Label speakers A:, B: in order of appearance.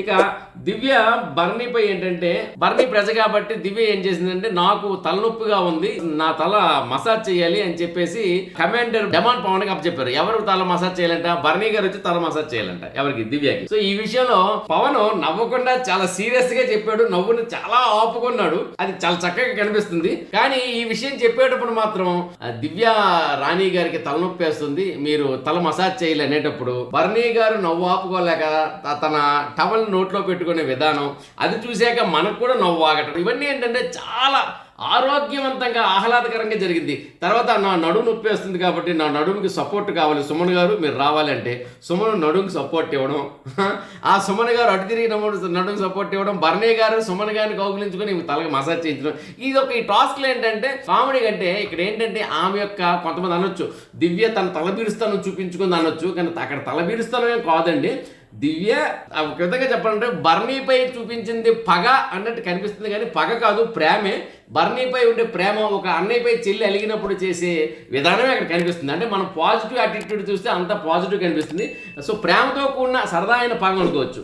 A: ఇక దివ్య బర్నీపై ఏంటంటే, బర్నీ ప్రజ కాబట్టి దివ్య ఏం చేసిందంటే, నాకు తలనొప్పిగా ఉంది, నా తల మసాజ్ చేయాలి అని చెప్పేసి కమాండర్ డెమాన్ పవన్ కి చెప్పారు. ఎవరు తల మసాజ్ చేయాలంట? బర్నీ గారు వచ్చి తల మసాజ్ చేయాలంట. ఎవరికి? దివ్యకి. సో ఈ విషయంలో పవన్ నవ్వకుండా చాలా సీరియస్ గా చెప్పాడు, నవ్వును చాలా ఆపుకున్నాడు. అది చాలా చక్కగా కనిపిస్తుంది. కానీ ఈ విషయం చెప్పేటప్పుడు మాత్రం దివ్య రాణి గారికి తలనొప్పి వేస్తుంది, మీరు తల మసాజ్ చేయాలి అనేటప్పుడు బర్నీ గారు నవ్వు ఆపుకోలేక తన టవల్ నోట్లో పెట్టుకునే విధానం అది చూసాక మనకు కూడా నవ్వు ఆగటం, ఇవన్నీ ఏంటంటే చాలా ఆరోగ్యవంతంగా ఆహ్లాదకరంగా జరిగింది. తర్వాత నా నడుము నొప్పి వస్తుంది కాబట్టి నా నడుముకి సపోర్ట్ కావాలి, సుమన్ గారు మీరు రావాలంటే సుమన్ నడుముకి సపోర్ట్ ఇవ్వడం, ఆ సుమన్ గారు అటు తిరిగి నడుముకి సపోర్ట్ ఇవ్వడం, బర్నీ గారు సుమన్ గారిని కౌగులించుకొని తలకి మసాజ్ చేయించడం. ఇది ఒక ఈ టాస్క్లు ఏంటంటే కామెడీ కంటే ఇక్కడ ఏంటంటే ఆమె యొక్క కొంతమంది అనొచ్చు దివ్య తన తల బీరుస్తాను చూపించుకుంది అనొచ్చు, కానీ అక్కడ తల బీరుస్తానమే కాదండి. దివ్య ఒక విధంగా చెప్పాలంటే బర్నీపై చూపించింది పగ అన్నట్టు కనిపిస్తుంది, కానీ పగ కాదు, ప్రేమే. బర్నీపై ఉండే ప్రేమ ఒక అన్నయ్యపై చెల్లి అలిగినప్పుడు చేసే విధానమే అక్కడ కనిపిస్తుంది. అంటే మనం పాజిటివ్ యాటిట్యూడ్ చూస్తే అంత పాజిటివ్ కనిపిస్తుంది. సో ప్రేమతో కూడిన సరదా అయిన పగ అనుకోవచ్చు.